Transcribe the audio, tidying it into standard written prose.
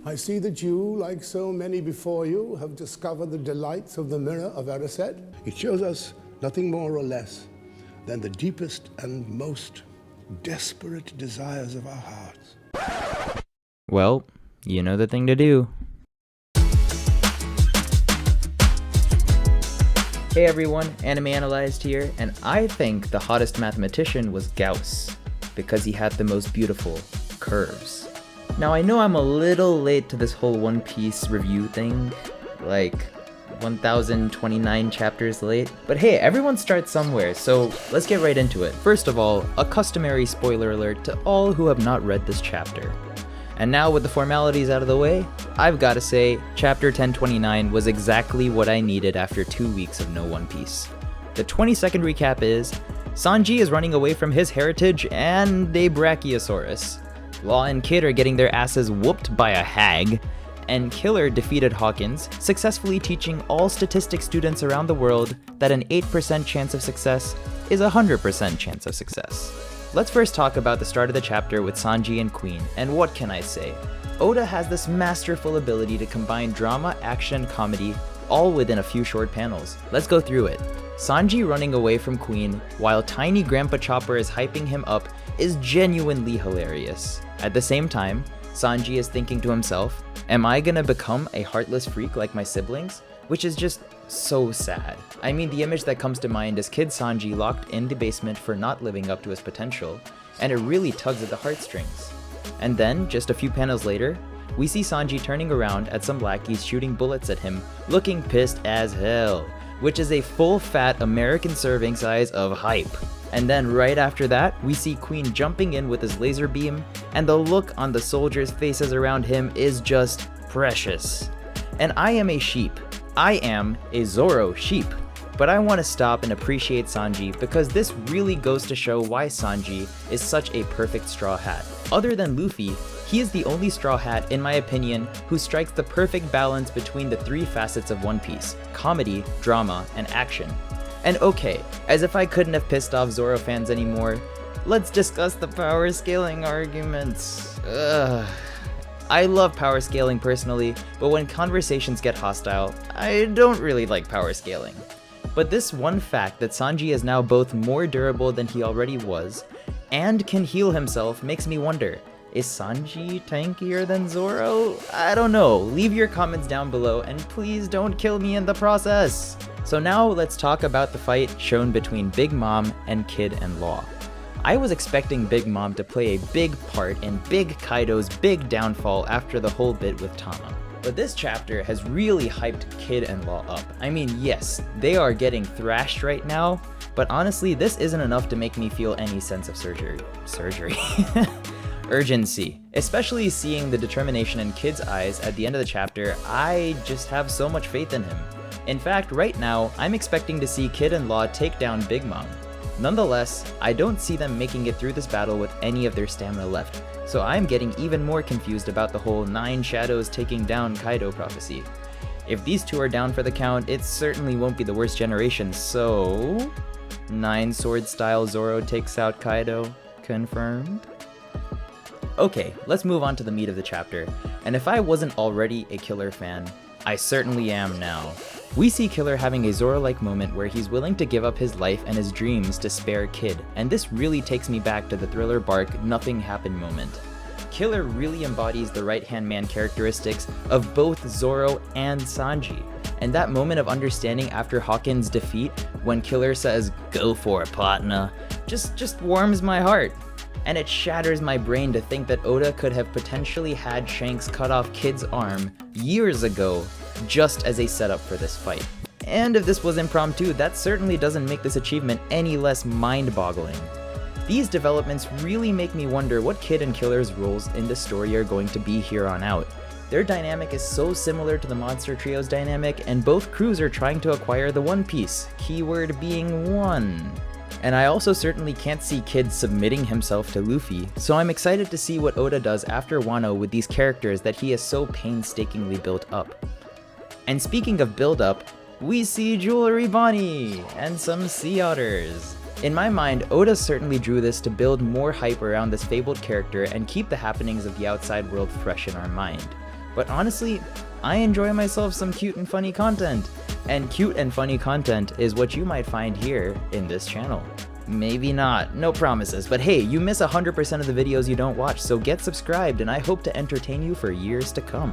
I see that you, like so many before you, have discovered the delights of the mirror of Erised. It shows us nothing more or less than the deepest and most desperate desires of our hearts. Well, you know the thing to do. Hey everyone, Anime Analyzed here, and I think the hottest mathematician was Gauss, because he had the most beautiful curves. Now I know I'm a little late to this whole One Piece review thing, like 1029 chapters late, but hey, everyone starts somewhere, so let's get right into it. First of all, a customary spoiler alert to all who have not read this chapter. And now with the formalities out of the way, I've gotta say, chapter 1029 was exactly what I needed after 2 weeks of no One Piece. The 20-second recap is, Sanji is running away from his heritage and a Brachiosaurus. Law and Kid are getting their asses whooped by a hag, and Killer defeated Hawkins, successfully teaching all statistics students around the world that an 8% chance of success is a 100% chance of success. Let's first talk about the start of the chapter with Sanji and Queen, and what can I say? Oda has this masterful ability to combine drama, action, and comedy, all within a few short panels. Let's go through it. Sanji running away from Queen, while tiny Grandpa Chopper is hyping him up, is genuinely hilarious. At the same time, Sanji is thinking to himself, am I gonna become a heartless freak like my siblings? Which is just so sad. I mean, the image that comes to mind is Kid Sanji locked in the basement for not living up to his potential, and it really tugs at the heartstrings. And then, just a few panels later, we see Sanji turning around at some lackeys shooting bullets at him, looking pissed as hell, which is a full-fat American serving size of hype. And then right after that, we see Queen jumping in with his laser beam, and the look on the soldiers' faces around him is just precious. And I am a sheep. I am a Zoro sheep. But I want to stop and appreciate Sanji because this really goes to show why Sanji is such a perfect Straw Hat. Other than Luffy, he is the only Straw Hat, in my opinion, who strikes the perfect balance between the three facets of One Piece: comedy, drama, and action. And okay, as if I couldn't have pissed off Zoro fans anymore, let's discuss the power scaling arguments. Ugh. I love power scaling personally, but when conversations get hostile, I don't really like power scaling. But this one fact that Sanji is now both more durable than he already was, and can heal himself makes me wonder, is Sanji tankier than Zoro? I don't know, leave your comments down below and please don't kill me in the process! So now let's talk about the fight shown between Big Mom and Kid and Law. I was expecting Big Mom to play a big part in Big Kaido's big downfall after the whole bit with Tama. But this chapter has really hyped Kid and Law up. I mean, yes, they are getting thrashed right now, but honestly, this isn't enough to make me feel any sense of urgency. Especially seeing the determination in Kid's eyes at the end of the chapter, I just have so much faith in him. In fact, right now, I'm expecting to see Kid and Law take down Big Mom. Nonetheless, I don't see them making it through this battle with any of their stamina left, so I'm getting even more confused about the whole 9 shadows taking down Kaido prophecy. If these two are down for the count, it certainly won't be the worst generation, so 9 sword style Zoro takes out Kaido, confirmed? Okay, let's move on to the meat of the chapter, and if I wasn't already a Killer fan, I certainly am now. We see Killer having a Zoro-like moment where he's willing to give up his life and his dreams to spare Kid, and this really takes me back to the Thriller Bark nothing happened moment. Killer really embodies the right-hand man characteristics of both Zoro and Sanji, and that moment of understanding after Hawkins' defeat when Killer says, "Go for it, partner," just warms my heart. And it shatters my brain to think that Oda could have potentially had Shanks cut off Kid's arm years ago just as a setup for this fight. And if this was impromptu, that certainly doesn't make this achievement any less mind-boggling. These developments really make me wonder what Kid and Killer's roles in the story are going to be here on out. Their dynamic is so similar to the Monster Trio's dynamic, and both crews are trying to acquire the One Piece, keyword being one. And I also certainly can't see Kid submitting himself to Luffy, so I'm excited to see what Oda does after Wano with these characters that he has so painstakingly built up. And speaking of build up, we see Jewelry Bonnie and some sea otters. In my mind, Oda certainly drew this to build more hype around this fabled character and keep the happenings of the outside world fresh in our mind. But honestly, I enjoy myself some cute and funny content. And cute and funny content is what you might find here in this channel. Maybe not, no promises, but hey, you miss 100% of the videos you don't watch, so get subscribed and I hope to entertain you for years to come.